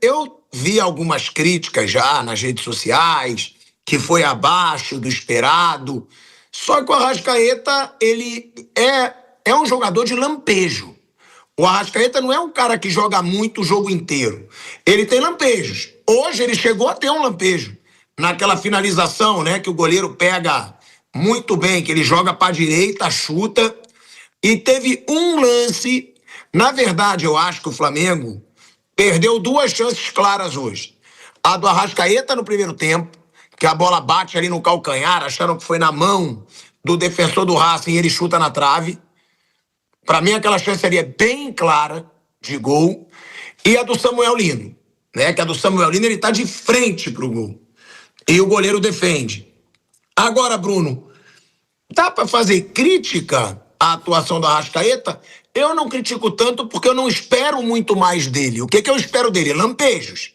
eu vi algumas críticas já nas redes sociais, que foi abaixo do esperado. Só que o Arrascaeta, ele é um jogador de lampejo. O Arrascaeta não é um cara que joga muito o jogo inteiro. Ele tem lampejos. Hoje ele chegou a ter um lampejo. Naquela finalização, né, que o goleiro pega muito bem, que ele joga para a direita, chuta. E teve um lance. Na verdade, eu acho que o Flamengo perdeu duas chances claras hoje. A do Arrascaeta no primeiro tempo, que a bola bate ali no calcanhar, acharam que foi na mão do defensor do Racing e ele chuta na trave. Para mim, aquela chance seria bem clara de gol. E a do Samuel Lino, né? Que a do Samuel Lino, ele tá de frente pro gol. E o goleiro defende. Agora, Bruno, dá para fazer crítica à atuação do Arrascaeta? Eu não critico tanto porque eu não espero muito mais dele. O que eu espero dele? Lampejos.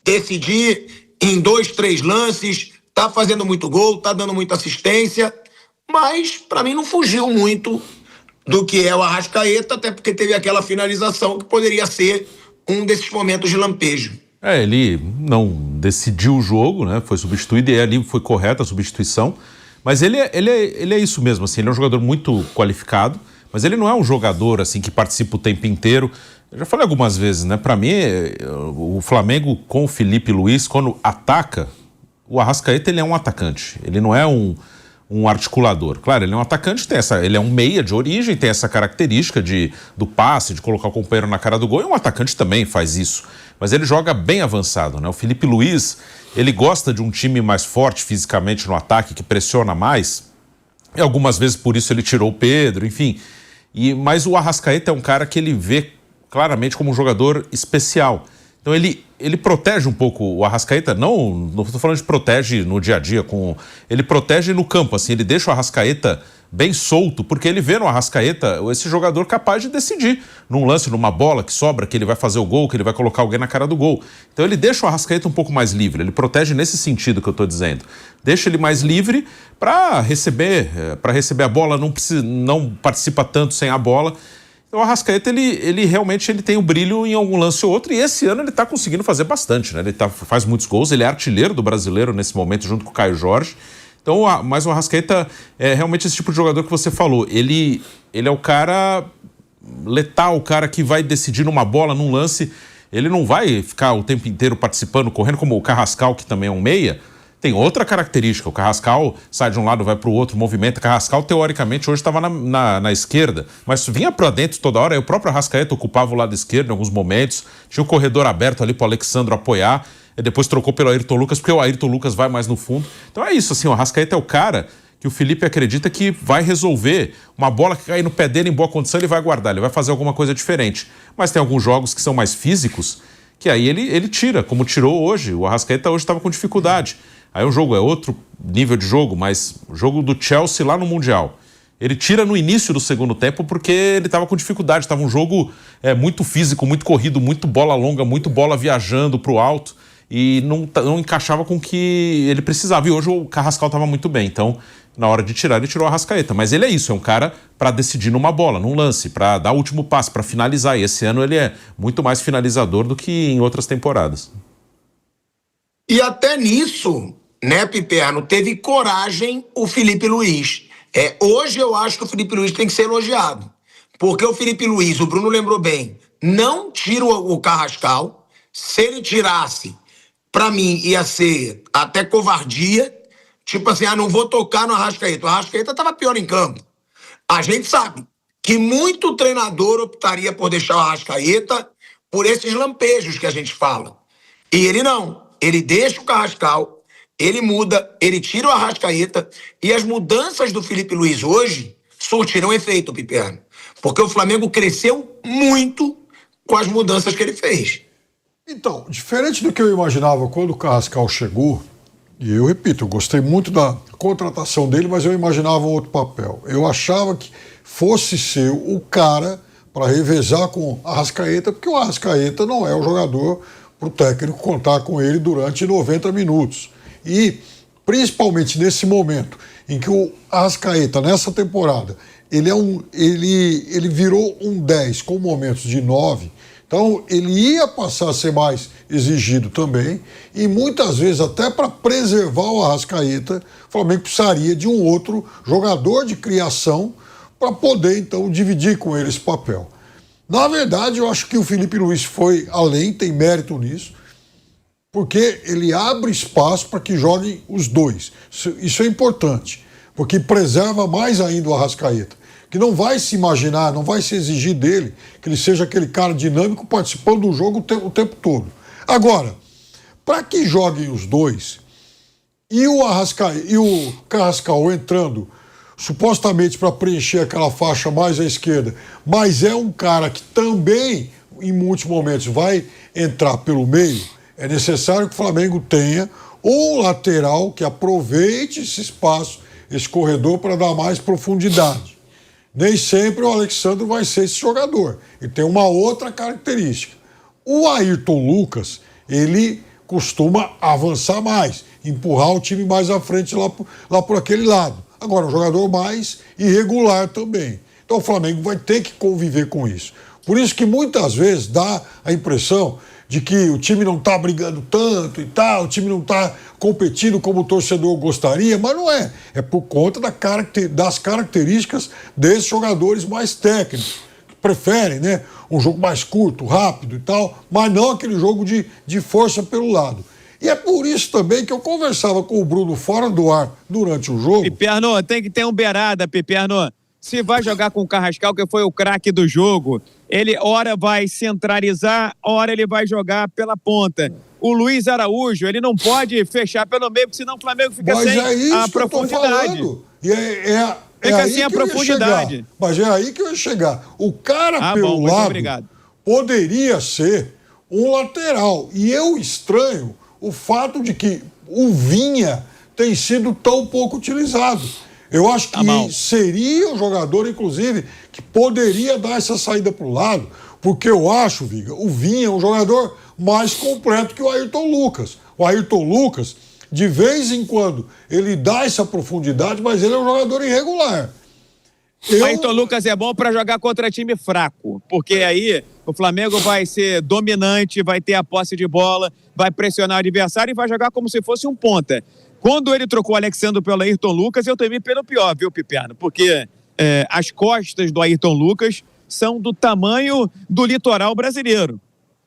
Decidir em 2, 3 lances, tá fazendo muito gol, tá dando muita assistência, mas para mim não fugiu muito do que é o Arrascaeta, até porque teve aquela finalização que poderia ser um desses momentos de lampejo. Ele não decidiu o jogo, né? Foi substituído e ali foi correta a substituição, mas ele é isso mesmo, assim, ele é um jogador muito qualificado, mas ele não é um jogador assim que participa o tempo inteiro. Eu já falei algumas vezes, né? Para mim, o Flamengo com o Felipe Luiz, quando ataca, o Arrascaeta ele é um atacante, ele não é um articulador. Claro, ele é um atacante, ele é um meia de origem, tem essa característica do passe, de colocar o companheiro na cara do gol, e um atacante também faz isso. Mas ele joga bem avançado, né? O Felipe Luiz, ele gosta de um time mais forte fisicamente no ataque, que pressiona mais, e algumas vezes por isso ele tirou o Pedro, enfim. Mas o Arrascaeta é um cara que ele vê claramente como um jogador especial. Então ele protege um pouco o Arrascaeta, não estou falando de protege no dia a dia, ele protege no campo, assim, ele deixa o Arrascaeta bem solto, porque ele vê no Arrascaeta esse jogador capaz de decidir num lance, numa bola que sobra, que ele vai fazer o gol, que ele vai colocar alguém na cara do gol. Então ele deixa o Arrascaeta um pouco mais livre, ele protege nesse sentido que eu estou dizendo. Deixa ele mais livre para receber a bola, não participa tanto sem a bola. Então o Arrascaeta, ele realmente tem um brilho em algum lance ou outro, e esse ano ele está conseguindo fazer bastante, né? Ele faz muitos gols, ele é artilheiro do Brasileiro nesse momento, junto com o Caio Jorge. Então, mas o Arrascaeta é realmente esse tipo de jogador que você falou. Ele é o cara letal, o cara que vai decidir numa bola, num lance. Ele não vai ficar o tempo inteiro participando, correndo, como o Carrascal, que também é um meia. Tem outra característica, o Carrascal sai de um lado, vai para o outro, movimenta. O Carrascal, teoricamente, hoje estava na esquerda, mas vinha para dentro toda hora, e o próprio Arrascaeta ocupava o lado esquerdo em alguns momentos, tinha o corredor aberto ali para o Alexandro apoiar, e depois trocou pelo Ayrton Lucas, porque o Ayrton Lucas vai mais no fundo. Então é isso, assim, o Arrascaeta é o cara que o Felipe acredita que vai resolver uma bola que cair no pé dele em boa condição, ele vai guardar, ele vai fazer alguma coisa diferente. Mas tem alguns jogos que são mais físicos, que aí ele tira, como tirou hoje. O Arrascaeta hoje estava com dificuldade. Aí o jogo é outro nível de jogo, mas o jogo do Chelsea lá no Mundial. Ele tira no início do segundo tempo porque ele estava com dificuldade. Estava um jogo muito físico, muito corrido, muito bola longa, muito bola viajando para o alto. E não encaixava com o que ele precisava. E hoje o Carrascal estava muito bem. Então, na hora de tirar, ele tirou a Arrascaeta. Mas ele é isso, é um cara para decidir numa bola, num lance, para dar o último passe, para finalizar. E esse ano ele é muito mais finalizador do que em outras temporadas. E até nisso, né, Piperno, teve coragem o Felipe Luiz. Hoje eu acho que o Felipe Luiz tem que ser elogiado. Porque o Felipe Luiz, o Bruno lembrou bem, não tira o Carrascal. Se ele tirasse, pra mim, ia ser até covardia. Tipo assim, não vou tocar no Arrascaeta. O Arrascaeta tava pior em campo. A gente sabe que muito treinador optaria por deixar o Arrascaeta por esses lampejos que a gente fala. E ele não. Ele deixa o Carrascal, ele muda, ele tira o Arrascaeta, e as mudanças do Felipe Luiz hoje surtiram efeito, Piperno. Porque o Flamengo cresceu muito com as mudanças que ele fez. Então, diferente do que eu imaginava quando o Carrascal chegou, e eu repito, eu gostei muito da contratação dele, mas eu imaginava um outro papel. Eu achava que fosse ser o cara para revezar com o Arrascaeta, porque o Arrascaeta não é o jogador para o técnico contar com ele durante 90 minutos. E, principalmente nesse momento em que o Arrascaeta, nessa temporada, ele virou um 10 com momentos de 9, Então, ele ia passar a ser mais exigido também, e muitas vezes, até para preservar o Arrascaeta, o Flamengo precisaria de um outro jogador de criação para poder, então, dividir com ele esse papel. Na verdade, eu acho que o Felipe Luiz foi além, tem mérito nisso, porque ele abre espaço para que joguem os dois. Isso é importante, porque preserva mais ainda o Arrascaeta, que não vai se imaginar, não vai se exigir dele que ele seja aquele cara dinâmico participando do jogo o tempo todo. Agora, para que joguem os dois e o Carrascal entrando supostamente para preencher aquela faixa mais à esquerda, mas é um cara que também em muitos momentos vai entrar pelo meio, é necessário que o Flamengo tenha um lateral que aproveite esse espaço, esse corredor, para dar mais profundidade. Nem sempre o Alexandre vai ser esse jogador. Ele tem uma outra característica. O Ayrton Lucas, ele costuma avançar mais, empurrar o time mais à frente lá por aquele lado. Agora, um jogador mais irregular também. Então o Flamengo vai ter que conviver com isso. Por isso que muitas vezes dá a impressão de que o time não está brigando tanto e tal, o time não está competindo como o torcedor gostaria, mas não é. É por conta das características desses jogadores mais técnicos, que preferem, né, um jogo mais curto, rápido e tal, mas não aquele jogo de força pelo lado. E é por isso também que eu conversava com o Bruno fora do ar durante o jogo. Piperno, tem que ter um beirada, Piperno. Se vai jogar com o Carrascal, que foi o craque do jogo, ele ora vai centralizar, ora ele vai jogar pela ponta. O Luiz Araújo, ele não pode fechar pelo meio, porque senão o Flamengo fica sem a profundidade. Fica sem a profundidade. Mas é aí que eu ia chegar. O cara pelo lado poderia ser um lateral. E eu estranho o fato de que o Vinha tem sido tão pouco utilizado. Eu acho que seria um jogador, inclusive, que poderia dar essa saída para o lado, porque eu acho, Viga, o Vinha é um jogador mais completo que o Ayrton Lucas. O Ayrton Lucas, de vez em quando, ele dá essa profundidade, mas ele é um jogador irregular. O Ayrton Lucas é bom para jogar contra time fraco, porque aí o Flamengo vai ser dominante, vai ter a posse de bola, vai pressionar o adversário e vai jogar como se fosse um ponta. Quando ele trocou o Alexandre pelo Ayrton Lucas, eu temi pelo pior, viu, Piperno? Porque as costas do Ayrton Lucas são do tamanho do litoral brasileiro.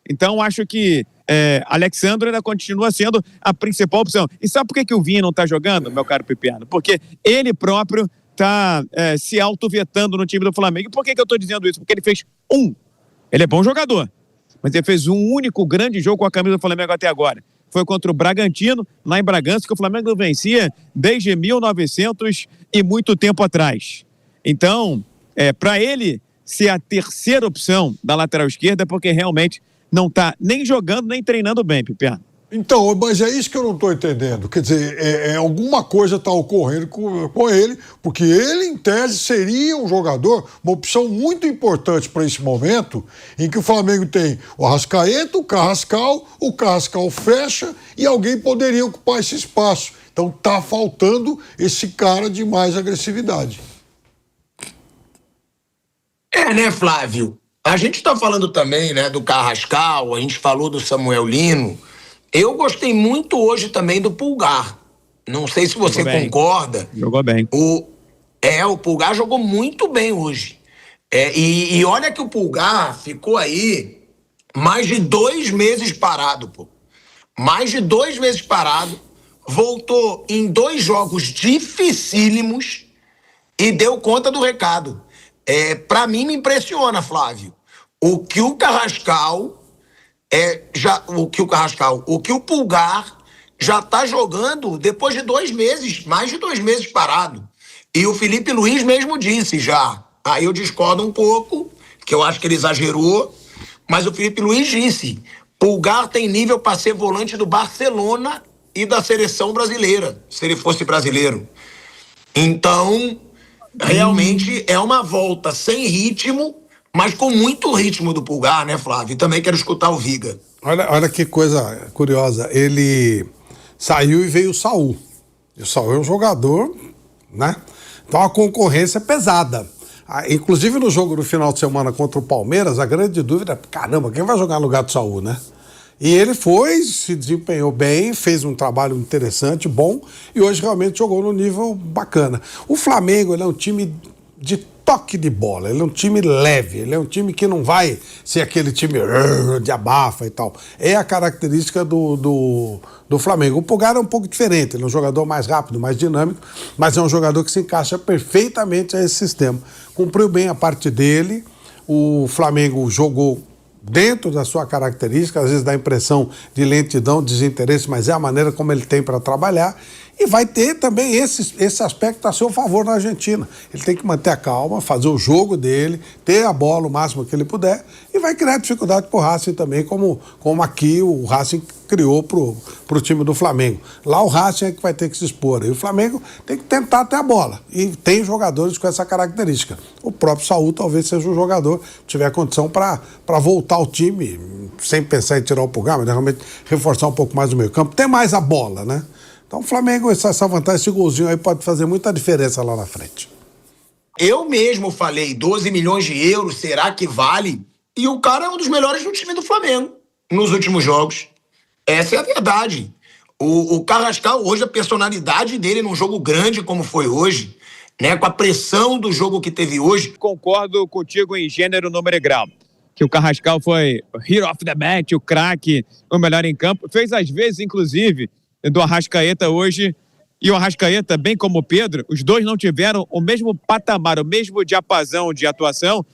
Então, acho que Alexandre ainda continua sendo a principal opção. E sabe por que o Vinha não está jogando, meu caro Piperno? Porque ele próprio está se auto-vetando no time do Flamengo. E por que eu estou dizendo isso? Porque ele fez Ele é bom jogador, mas ele fez um único grande jogo com a camisa do Flamengo até agora. Foi contra o Bragantino, lá em Bragança, que o Flamengo vencia desde 1900 e muito tempo atrás. Então, para ele ser a terceira opção da lateral esquerda, porque realmente não está nem jogando, nem treinando bem, Piperno. Então, mas é isso que eu não estou entendendo. Quer dizer, alguma coisa está ocorrendo com ele, porque ele, em tese, seria um jogador, uma opção muito importante para esse momento, em que o Flamengo tem o Arrascaeta, o Carrascal fecha e alguém poderia ocupar esse espaço. Então, está faltando esse cara de mais agressividade. Né, Flávio? A gente está falando também, né, do Carrascal, a gente falou do Samuel Lino. Eu gostei muito hoje também do Pulgar. Não sei se você concorda. Jogou bem. O Pulgar jogou muito bem hoje. E olha que o Pulgar ficou aí mais de 2 meses parado, pô. Mais de 2 meses parado. Voltou em 2 jogos dificílimos e deu conta do recado. Pra mim me impressiona, Flávio. O que o Pulgar já tá jogando depois de 2 meses, mais de 2 meses parado. E o Felipe Luiz mesmo disse já. Aí eu discordo um pouco, que eu acho que ele exagerou, mas o Felipe Luiz disse: Pulgar tem nível para ser volante do Barcelona e da seleção brasileira, se ele fosse brasileiro. Então, realmente é uma volta sem ritmo, mas com muito ritmo do Pulgar, né, Flávio? E também quero escutar o Viga. Olha que coisa curiosa. Ele saiu e veio o Saul. E o Saul é um jogador, né? Então a concorrência é pesada. Inclusive no jogo do final de semana contra o Palmeiras, a grande dúvida é, caramba, quem vai jogar no lugar do Saúl, né? E ele se desempenhou bem, fez um trabalho interessante, bom, e hoje realmente jogou no nível bacana. O Flamengo, ele é um time de toque de bola, ele é um time leve, ele é um time que não vai ser aquele time de abafa e tal. É a característica do Flamengo. O Pulgar é um pouco diferente, ele é um jogador mais rápido, mais dinâmico, mas é um jogador que se encaixa perfeitamente a esse sistema. Cumpriu bem a parte dele, o Flamengo jogou dentro da sua característica, às vezes dá a impressão de lentidão, desinteresse, mas é a maneira como ele tem para trabalhar. E vai ter também esse aspecto a seu favor na Argentina. Ele tem que manter a calma, fazer o jogo dele, ter a bola o máximo que ele puder, e vai criar dificuldade para o Racing também, como aqui o Racing criou para o time do Flamengo. Lá o Racing é que vai ter que se expor. E o Flamengo tem que tentar ter a bola. E tem jogadores com essa característica. O próprio Saúl talvez seja um jogador que tiver condição para voltar ao time, sem pensar em tirar o Pulgar, mas realmente reforçar um pouco mais o meio campo. Tem mais a bola, né? Então o Flamengo, essa vantagem, esse golzinho aí pode fazer muita diferença lá na frente. Eu mesmo falei 12 milhões de euros, será que vale? E o cara é um dos melhores do time do Flamengo nos últimos jogos. Essa é a verdade. O Carrascal, hoje, a personalidade dele num jogo grande como foi hoje, né, com a pressão do jogo que teve hoje. Concordo contigo em gênero, número e grau. Que o Carrascal foi o hero of the match, o craque, o melhor em campo. Fez às vezes, inclusive, do Arrascaeta hoje, e o Arrascaeta, bem como o Pedro, os dois não tiveram o mesmo patamar, o mesmo diapasão de atuação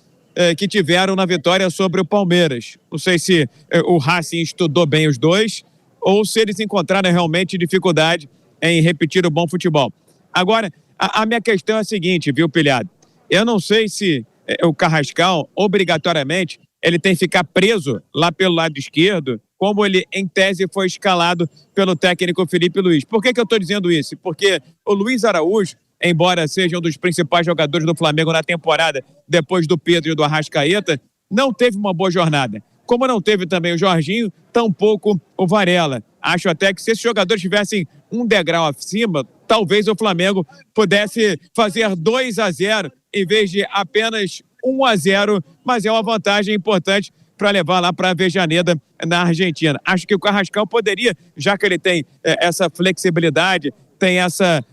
que tiveram na vitória sobre o Palmeiras. Não sei se o Racing estudou bem os dois ou se eles encontraram realmente dificuldade em repetir o bom futebol. Agora, a minha questão é a seguinte, viu, Pilhado? Eu não sei se o Carrascal, obrigatoriamente, ele tem que ficar preso lá pelo lado esquerdo, como ele, em tese, foi escalado pelo técnico Felipe Luiz. Por que eu estou dizendo isso? Porque o Luiz Araújo, embora seja um dos principais jogadores do Flamengo na temporada, depois do Pedro e do Arrascaeta, não teve uma boa jornada. Como não teve também o Jorginho, tampouco o Varela. Acho até que se esses jogadores tivessem um degrau acima, talvez o Flamengo pudesse fazer 2-0 em vez de apenas 1-0, mas é uma vantagem importante para levar lá para Avejaneda, na Argentina. Acho que o Carrascal poderia, já que ele tem essa flexibilidade, tem essa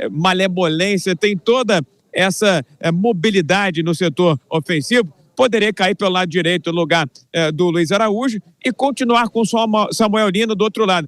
malemolência, tem toda essa mobilidade no setor ofensivo, poderia cair pelo lado direito no lugar do Luiz Araújo e continuar com o Samuel Lino do outro lado.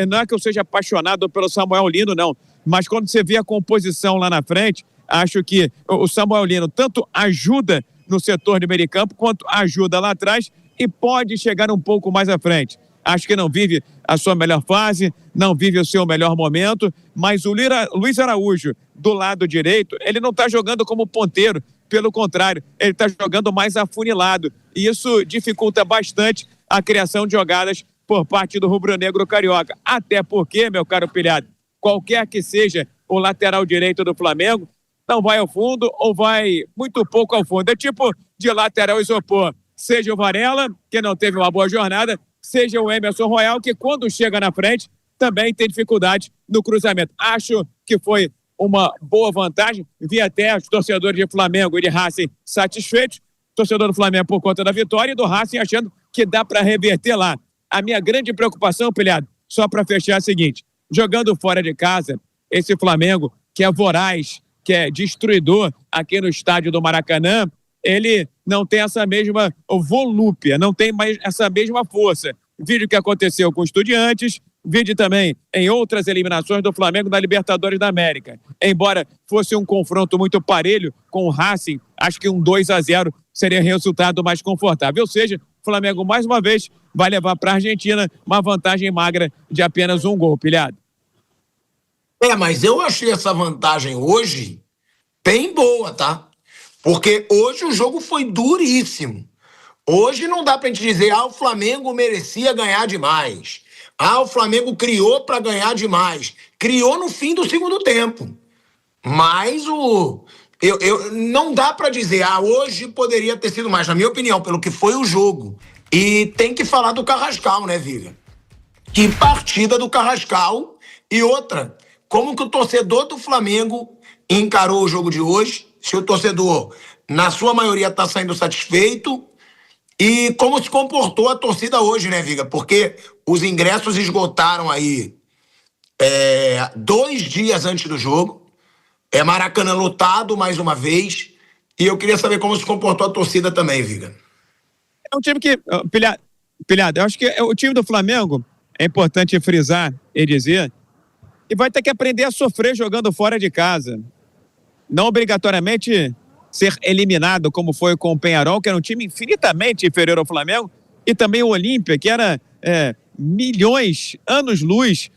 Não é que eu seja apaixonado pelo Samuel Lino, não, mas quando você vê a composição lá na frente, acho que o Samuel Lino tanto ajuda no setor de meio de campo, quanto ajuda lá atrás e pode chegar um pouco mais à frente. Acho que não vive a sua melhor fase, não vive o seu melhor momento, mas o Luiz Araújo, do lado direito, ele não está jogando como ponteiro, pelo contrário, ele está jogando mais afunilado. E isso dificulta bastante a criação de jogadas por parte do rubro-negro carioca. Até porque, meu caro Pilhado, qualquer que seja o lateral direito do Flamengo, não vai ao fundo ou vai muito pouco ao fundo. É tipo de lateral isopor. Seja o Varela, que não teve uma boa jornada, seja o Emerson Royal, que quando chega na frente também tem dificuldade no cruzamento. Acho que foi uma boa vantagem. Vi até os torcedores de Flamengo e de Racing satisfeitos. Torcedor do Flamengo por conta da vitória e do Racing achando que dá para reverter lá. A minha grande preocupação, Pilhado, só para fechar é a seguinte. Jogando fora de casa, esse Flamengo, que é voraz, que é destruidor aqui no estádio do Maracanã, ele não tem essa mesma volúpia, não tem mais essa mesma força. Vídeo que aconteceu com o Estudiantes, vídeo também em outras eliminações do Flamengo na Libertadores da América. Embora fosse um confronto muito parelho com o Racing, acho que um 2-0 seria resultado mais confortável. Ou seja, o Flamengo, mais uma vez, vai levar para a Argentina uma vantagem magra de apenas um gol, Pilhado. Mas eu achei essa vantagem hoje bem boa, tá? Porque hoje o jogo foi duríssimo. Hoje não dá pra gente dizer, o Flamengo merecia ganhar demais. O Flamengo criou pra ganhar demais. Criou no fim do segundo tempo. Mas não dá pra dizer, hoje poderia ter sido mais, na minha opinião, pelo que foi o jogo. E tem que falar do Carrascal, né, Viga? Que partida do Carrascal. E outra, como que o torcedor do Flamengo encarou o jogo de hoje? Se o torcedor na sua maioria está saindo satisfeito. E como se comportou a torcida hoje, né, Viga? Porque os ingressos esgotaram aí 2 dias antes do jogo. Maracanã lotado mais uma vez. E eu queria saber como se comportou a torcida também, Viga. É um time que... Pilhado, eu acho que o time do Flamengo, é importante frisar e dizer, e vai ter que aprender a sofrer jogando fora de casa. Não obrigatoriamente ser eliminado, como foi com o Peñarol, que era um time infinitamente inferior ao Flamengo, e também o Olímpia, que era milhões, anos-luz,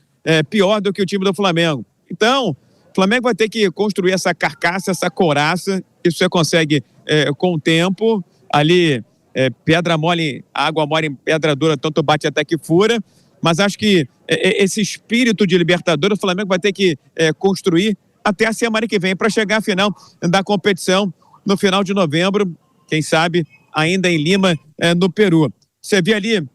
pior do que o time do Flamengo. Então, o Flamengo vai ter que construir essa carcaça, essa couraça. Isso você consegue com o tempo. Ali, pedra mole, água mole em pedra dura, tanto bate até que fura. Mas acho que esse espírito de Libertadores o Flamengo vai ter que construir até a semana que vem para chegar à final da competição no final de novembro, quem sabe ainda em Lima, no Peru. Você vê ali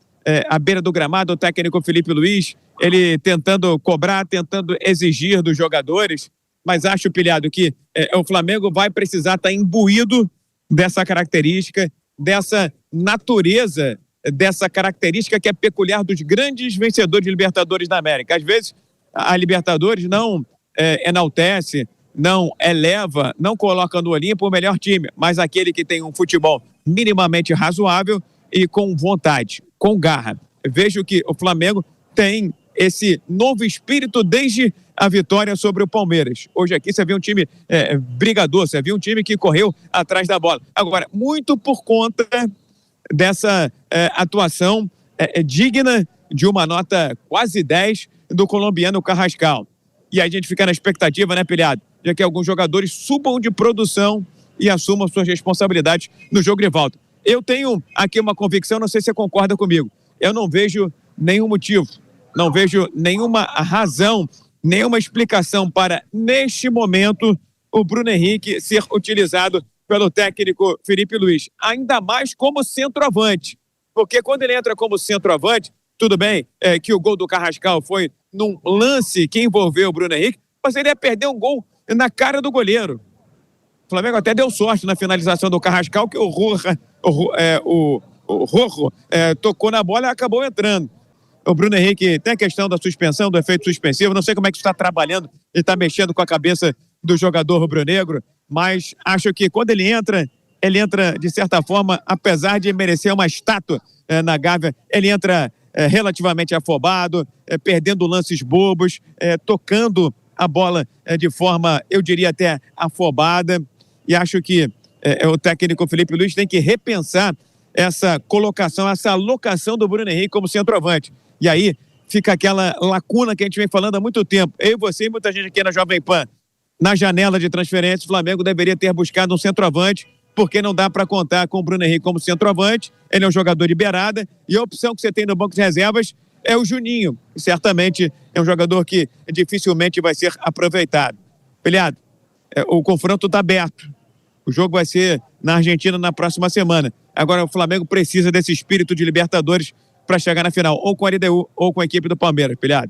à beira do gramado o técnico Felipe Luiz, ele tentando cobrar, tentando exigir dos jogadores, mas acho, Pilhado, que o Flamengo vai precisar estar imbuído dessa característica, dessa natureza, dessa característica que é peculiar dos grandes vencedores de Libertadores da América. Às vezes, a Libertadores não enaltece, não eleva, não coloca no Olímpio o melhor time, mas aquele que tem um futebol minimamente razoável e com vontade, com garra. Vejo que o Flamengo tem esse novo espírito desde a vitória sobre o Palmeiras. Hoje aqui você vê um time brigador, você vê um time que correu atrás da bola. Agora, muito por conta dessa atuação digna de uma nota quase 10 do colombiano Carrascal. E aí a gente fica na expectativa, né, Pilhado, de que alguns jogadores subam de produção e assumam suas responsabilidades no jogo de volta. Eu tenho aqui uma convicção, não sei se você concorda comigo. Eu não vejo nenhum motivo, não vejo nenhuma razão, nenhuma explicação para, neste momento, o Bruno Henrique ser utilizado pelo técnico Felipe Luiz. Ainda mais como centroavante. Porque quando ele entra como centroavante, tudo bem que o gol do Carrascal foi num lance que envolveu o Bruno Henrique, mas ele ia perder um gol na cara do goleiro. O Flamengo até deu sorte na finalização do Carrascal, que o Rojo tocou na bola e acabou entrando. O Bruno Henrique tem a questão da suspensão, do efeito suspensivo, não sei como é que está trabalhando e está mexendo com a cabeça do jogador rubro-negro, mas acho que quando ele entra de certa forma, apesar de merecer uma estátua na Gávea, ele entra relativamente afobado, perdendo lances bobos, tocando a bola de forma, eu diria até afobada, e acho que o técnico Felipe Luiz tem que repensar essa colocação, essa alocação do Bruno Henrique como centroavante. E aí fica aquela lacuna que a gente vem falando há muito tempo. Eu e você e muita gente aqui na Jovem Pan. Na janela de transferência, o Flamengo deveria ter buscado um centroavante, porque não dá para contar com o Bruno Henrique como centroavante. Ele é um jogador de beirada e a opção que você tem no banco de reservas é o Juninho. E certamente é um jogador que dificilmente vai ser aproveitado. Pilhado, o confronto está aberto. O jogo vai ser na Argentina na próxima semana. Agora o Flamengo precisa desse espírito de Libertadores para chegar na final, ou com a LDU ou com a equipe do Palmeiras, Pilhado.